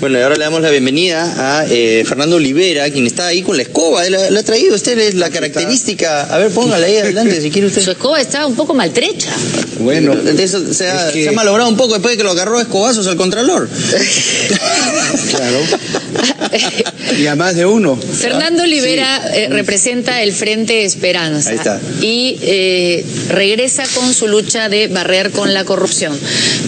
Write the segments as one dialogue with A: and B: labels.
A: Bueno, y ahora le damos la bienvenida a Fernando Olivera, quien está ahí con la escoba. La ha traído usted, es la característica. A ver, póngala ahí adelante si quiere usted.
B: Su escoba está un poco maltrecha.
A: Bueno, eso se ha malogrado un poco después de que lo agarró a escobazos al Contralor.
C: Claro. Y a más de uno.
B: Fernando Olivera representa el Frente Esperanza.
A: Ahí está.
B: Y regresa con su lucha de barrer con la corrupción.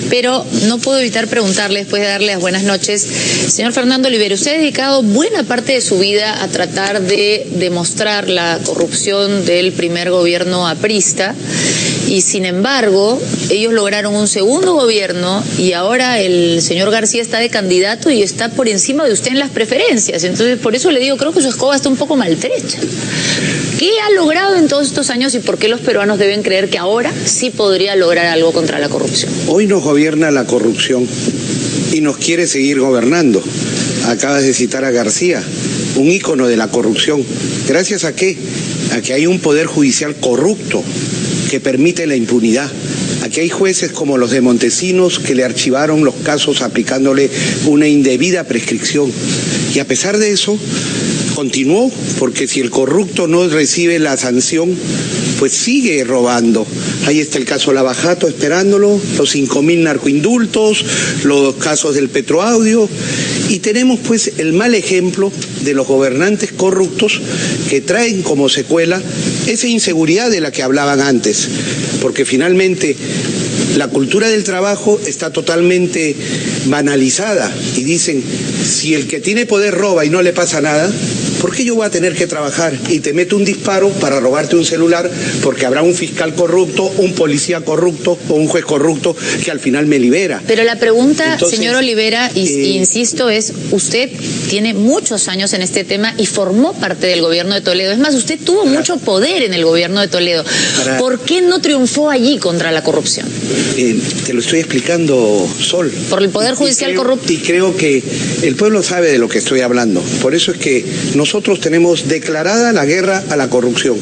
B: Pero no puedo evitar preguntarle, después de darle las buenas noches, señor Fernando Olivera, usted ha dedicado buena parte de su vida a tratar de demostrar la corrupción del primer gobierno aprista, y sin embargo, ellos lograron un segundo gobierno y ahora el señor García está de candidato y está por encima de usted en las preferencias. Entonces, por eso le digo, creo que su escoba está un poco maltrecha. ¿Qué ha logrado en todos estos años y por qué los peruanos deben creer que ahora sí podría lograr algo contra la corrupción?
C: Hoy nos gobierna la corrupción y nos quiere seguir gobernando. Acabas de citar a García, un ícono de la corrupción. ¿Gracias a qué? A que hay un poder judicial corrupto que permite la impunidad. Aquí hay jueces como los de Montesinos que le archivaron los casos aplicándole una indebida prescripción. Y a pesar de eso, continuó, porque si el corrupto no recibe la sanción, pues sigue robando. Ahí está el caso Lavajato esperándolo, los 5.000 narcoindultos, los casos del Petroaudio, y tenemos pues el mal ejemplo de los gobernantes corruptos que traen como secuela esa inseguridad de la que hablaban antes, porque finalmente la cultura del trabajo está totalmente banalizada y dicen, si el que tiene poder roba y no le pasa nada, ¿por qué yo voy a tener que trabajar? Y te meto un disparo para robarte un celular porque habrá un fiscal corrupto, un policía corrupto o un juez corrupto que al final me libera.
B: Pero la pregunta,
C: entonces,
B: señor Olivera, insisto, es, usted tiene muchos años en este tema y formó parte del gobierno de Toledo. Es más, usted tuvo mucho poder en el gobierno de Toledo. ¿Por qué no triunfó allí contra la corrupción?
C: Te lo estoy explicando, Sol.
B: Por el poder judicial corrupto.
C: Y creo que el pueblo sabe de lo que estoy hablando. Por eso es que nosotros tenemos declarada la guerra a la corrupción.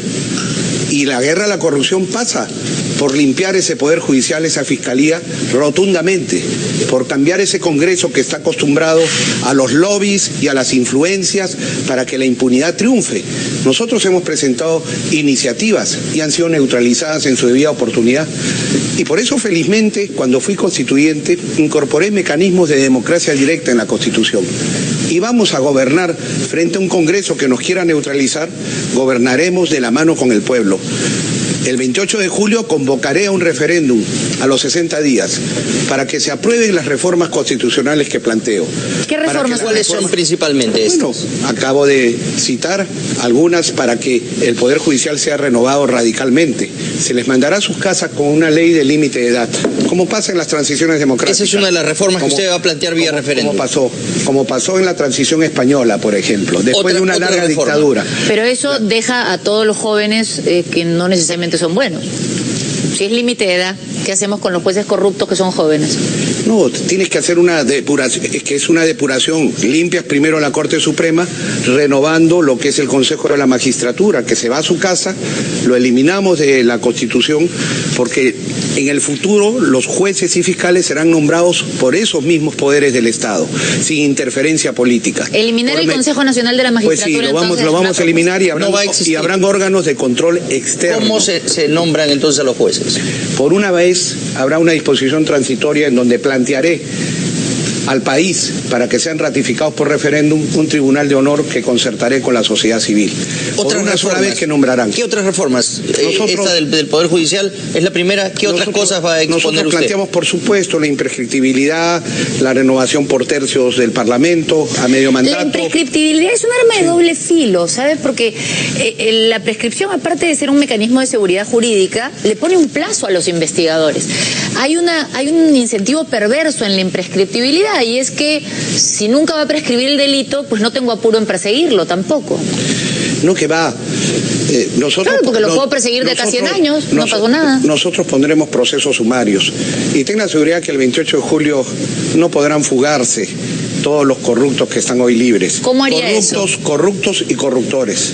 C: Y la guerra a la corrupción pasa por limpiar ese poder judicial, esa fiscalía, rotundamente, por cambiar ese Congreso que está acostumbrado a los lobbies y a las influencias para que la impunidad triunfe. Nosotros hemos presentado iniciativas y han sido neutralizadas en su debida oportunidad. Y por eso, felizmente, cuando fui constituyente, incorporé mecanismos de democracia directa en la Constitución. Y vamos a gobernar frente a un Congreso que nos quiera neutralizar, gobernaremos de la mano con el pueblo. El 28 de julio convocaré a un referéndum a los 60 días para que se aprueben las reformas constitucionales que planteo.
B: ¿Qué reformas?
A: ¿Cuáles son principalmente
C: estas? Bueno, acabo de citar algunas para que el Poder Judicial sea renovado radicalmente. Se les mandará a sus casas con una ley de límite de edad, como pasa en las transiciones democráticas.
A: Esa es una de las reformas que usted va a plantear vía referéndum.
C: Como pasó en la transición española, por ejemplo, después de una larga dictadura.
B: Pero eso deja a todos los jóvenes que no necesariamente son buenos. Si es límite de edad, ¿qué hacemos con los jueces corruptos que son jóvenes?
C: No, tienes que hacer una depuración, es que es una depuración. Limpias primero la Corte Suprema, renovando lo que es el Consejo de la Magistratura, que se va a su casa, lo eliminamos de la Constitución, porque en el futuro los jueces y fiscales serán nombrados por esos mismos poderes del Estado, sin interferencia política.
B: ¿Eliminar el Consejo Nacional de la Magistratura?
C: Pues sí, lo vamos a eliminar y habrán órganos de control externo.
A: ¿Cómo se nombran entonces a los jueces?
C: Por una vez habrá una disposición transitoria en donde plantearé al país, para que sean ratificados por referéndum, un tribunal de honor que concertaré con la sociedad civil. Por una sola vez que nombrarán.
A: ¿Qué otras reformas? Esta del Poder Judicial es la primera. ¿Qué otras cosas va a exponer
C: nosotros
A: usted?
C: Planteamos, por supuesto, la imprescriptibilidad, la renovación por tercios del Parlamento, a medio mandato.
B: La imprescriptibilidad es un arma de doble filo, ¿sabes? Porque la prescripción, aparte de ser un mecanismo de seguridad jurídica, le pone un plazo a los investigadores. Hay un incentivo perverso en la imprescriptibilidad, y es que si nunca va a prescribir el delito, pues no tengo apuro en perseguirlo tampoco.
C: No, que va. Nosotros,
B: claro, porque lo puedo perseguir de acá a 100 años, no pasó nada.
C: Nosotros pondremos procesos sumarios. Y tenga seguridad que el 28 de julio no podrán fugarse todos los corruptos que están hoy libres.
B: ¿Cómo haría eso?
C: Corruptos y corruptores.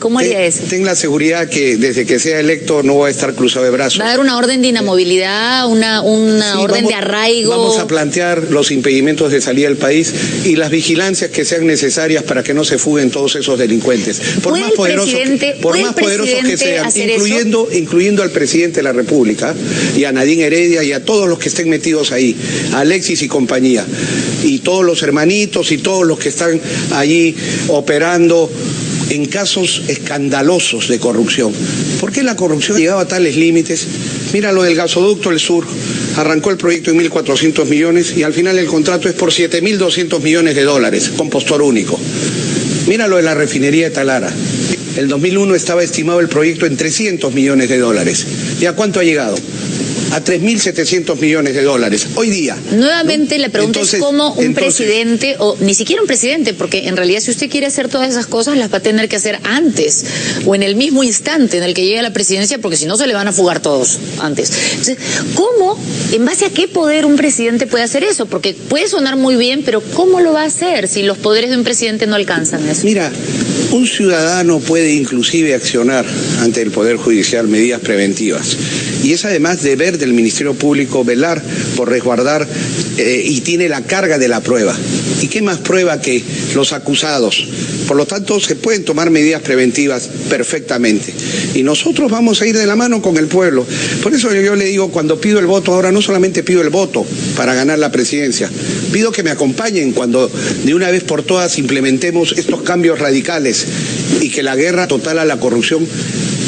B: ¿Cómo haría eso?
C: Ten la seguridad que desde que sea electo no voy a estar cruzado de brazos.
B: ¿Va a dar una orden de inamovilidad, una orden de arraigo?
C: Vamos a plantear los impedimentos de salida del país y las vigilancias que sean necesarias para que no se fuguen todos esos delincuentes. Por más poderosos que sean, incluyendo al presidente de la República y a Nadine Heredia y a todos los que estén metidos ahí, a Alexis y compañía, y todos los hermanitos y todos los que están allí operando en casos escandalosos de corrupción. ¿Por qué la corrupción ha llegado a tales límites? Mira lo del gasoducto del sur. Arrancó el proyecto en 1.400 millones y al final el contrato es por 7.200 millones de dólares, con postor único. Mira lo de la refinería de Talara. El 2001 estaba estimado el proyecto en 300 millones de dólares. ¿Y a cuánto ha llegado? A 3.700 millones de dólares. Hoy día.
B: Nuevamente, ¿no? La pregunta es cómo un presidente, o ni siquiera un presidente, porque en realidad si usted quiere hacer todas esas cosas, las va a tener que hacer antes, o en el mismo instante en el que llegue a la presidencia, porque si no se le van a fugar todos antes. Entonces, ¿cómo, en base a qué poder un presidente puede hacer eso? Porque puede sonar muy bien, pero ¿cómo lo va a hacer si los poderes de un presidente no alcanzan eso?
C: Mira, un ciudadano puede inclusive accionar ante el Poder Judicial medidas preventivas. Y es además deber del Ministerio Público velar por resguardar y tiene la carga de la prueba. ¿Y qué más prueba que los acusados? Por lo tanto, se pueden tomar medidas preventivas perfectamente. Y nosotros vamos a ir de la mano con el pueblo. Por eso yo le digo, cuando pido el voto, ahora no solamente pido el voto para ganar la presidencia, pido que me acompañen cuando de una vez por todas implementemos estos cambios radicales y que la guerra total a la corrupción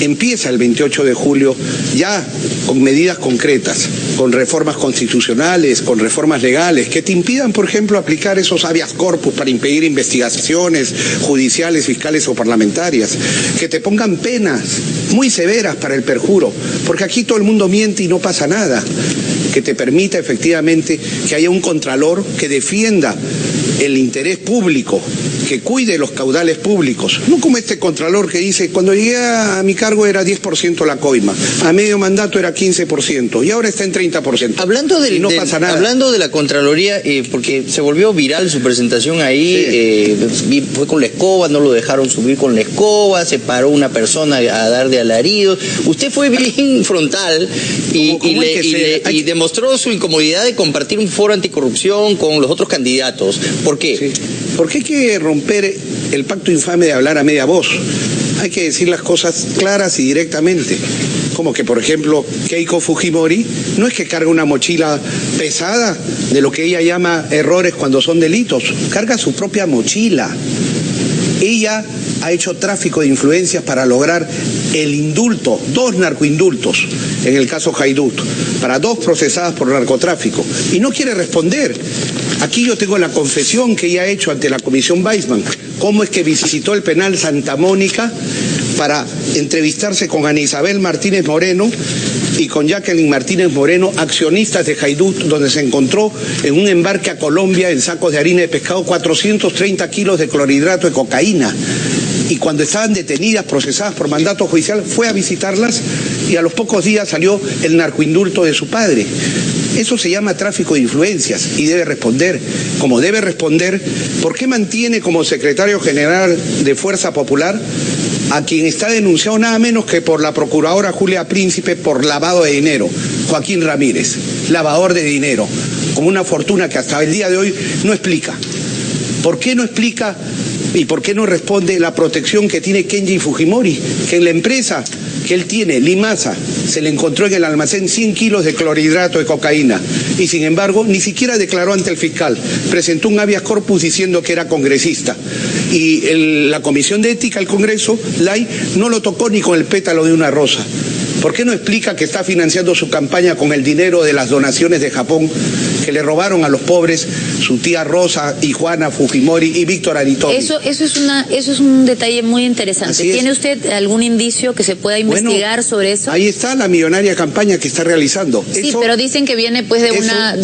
C: empieza el 28 de julio ya con medidas concretas, con reformas constitucionales, con reformas legales, que te impidan, por ejemplo, aplicar esos habeas corpus para impedir investigaciones judiciales, fiscales o parlamentarias, que te pongan penas muy severas para el perjuro, porque aquí todo el mundo miente y no pasa nada, que te permita efectivamente que haya un contralor que defienda el interés público, que cuide los caudales públicos, no como este contralor que dice, cuando llegué a mi cargo era 10% la coima, a medio mandato era 15% y ahora está en 30%.
A: Hablando de la Contraloría, porque se volvió viral su presentación ahí, sí. Fue con la escoba, no lo dejaron subir con la escoba, se paró una persona a dar de alaridos, usted fue bien frontal y demostró su incomodidad de compartir un foro anticorrupción con los otros candidatos. ¿Por qué?
C: Sí. Porque hay que romper el pacto infame de hablar a media voz. Hay que decir las cosas claras y directamente. Como que, por ejemplo, Keiko Fujimori no es que carga una mochila pesada de lo que ella llama errores cuando son delitos. Carga su propia mochila. Ella ha hecho tráfico de influencias para lograr el indulto, 2 narcoindultos, en el caso Haydut, para 2 procesadas por narcotráfico. Y no quiere responder. Aquí yo tengo la confesión que ella ha hecho ante la Comisión Weissman, cómo es que visitó el penal Santa Mónica para entrevistarse con Ana Isabel Martínez Moreno y con Jacqueline Martínez Moreno, accionistas de Haydut, donde se encontró en un embarque a Colombia en sacos de harina de pescado 430 kilos de clorhidrato de cocaína. Y cuando estaban detenidas, procesadas por mandato judicial, fue a visitarlas y a los pocos días salió el narcoindulto de su padre. Eso se llama tráfico de influencias y debe responder. Como debe responder, ¿por qué mantiene como secretario general de Fuerza Popular a quien está denunciado nada menos que por la procuradora Julia Príncipe por lavado de dinero, Joaquín Ramírez, lavador de dinero, con una fortuna que hasta el día de hoy no explica? ¿Por qué no explica y por qué no responde la protección que tiene Kenji Fujimori, que en la empresa que él tiene, Limasa, se le encontró en el almacén 100 kilos de clorhidrato de cocaína y sin embargo ni siquiera declaró ante el fiscal, presentó un habeas corpus diciendo que era congresista y la Comisión de Ética del Congreso, LAI, no lo tocó ni con el pétalo de una rosa? ¿Por qué no explica que está financiando su campaña con el dinero de las donaciones de Japón que le robaron a los pobres su tía Rosa y Juana Fujimori y Víctor Aritomi?
B: Eso es un detalle muy interesante. ¿Tiene usted algún indicio que se pueda investigar sobre eso?
C: Ahí está la millonaria campaña que está realizando.
B: Sí, pero dicen que viene pues de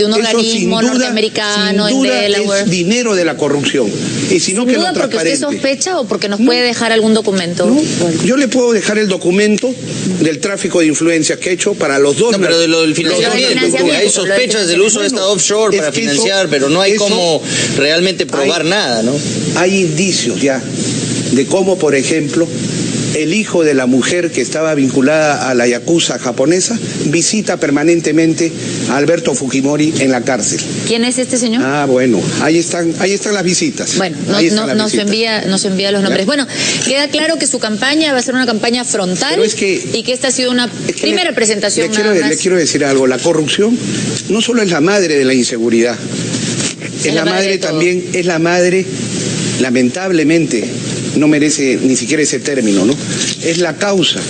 B: un organismo norteamericano en Delaware.
C: Es dinero de la corrupción. Y si no, que lo transparente.
B: ¿Porque usted sospecha o porque nos puede dejar algún documento?
C: No, yo le puedo dejar el documento del tráfico de influencias que he hecho para los dos.
A: No, pero de lo del financiamiento, hay sospechas del uso de esta offshore para financiar, pero no hay cómo realmente probar nada, ¿no?
C: Hay indicios ya de cómo, por ejemplo, el hijo de la mujer que estaba vinculada a la yakuza japonesa, visita permanentemente a Alberto Fujimori en la cárcel.
B: ¿Quién es este señor?
C: Ah, bueno, ahí están las visitas.
B: Bueno, nos envía los nombres. Bueno, queda claro que su campaña va a ser una campaña frontal y que esta ha sido una primera presentación.
C: Le quiero decir algo, la corrupción no solo es la madre de la inseguridad, es la madre también, es la madre, lamentablemente, no merece ni siquiera ese término, ¿no? Es la causa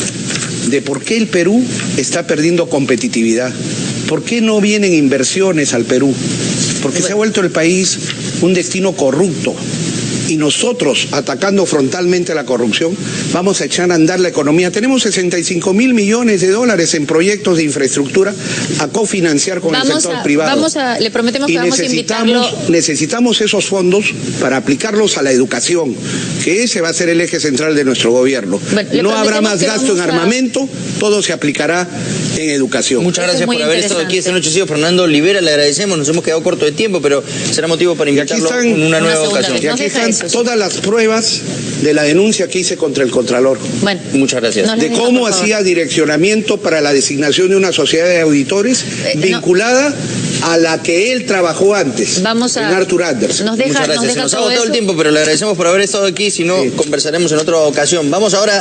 C: de por qué el Perú está perdiendo competitividad. ¿Por qué no vienen inversiones al Perú? Porque se ha vuelto el país un destino corrupto. Y nosotros, atacando frontalmente la corrupción, vamos a echar a andar la economía. Tenemos 65 mil millones de dólares en proyectos de infraestructura a cofinanciar con el sector privado.
B: Le prometemos que vamos a invitarlo.
C: Necesitamos esos fondos para aplicarlos a la educación, que ese va a ser el eje central de nuestro gobierno. Bueno, no habrá más gasto en armamento, todo se aplicará en educación.
A: Muchas gracias por haber estado aquí esta noche, señor Fernando Olivera, le agradecemos, nos hemos quedado corto de tiempo, pero será motivo para invitarlo en una nueva ocasión.
C: Y aquí están todas las pruebas de la denuncia que hice contra el Contralor.
A: Bueno, muchas gracias.
C: De cómo hacía direccionamiento para la designación de una sociedad de auditores vinculada a la que él trabajó antes, en Arthur Andersen.
A: Muchas gracias. Se nos ha agotado el tiempo, pero le agradecemos por haber estado aquí, si no, conversaremos en otra ocasión. Vamos ahora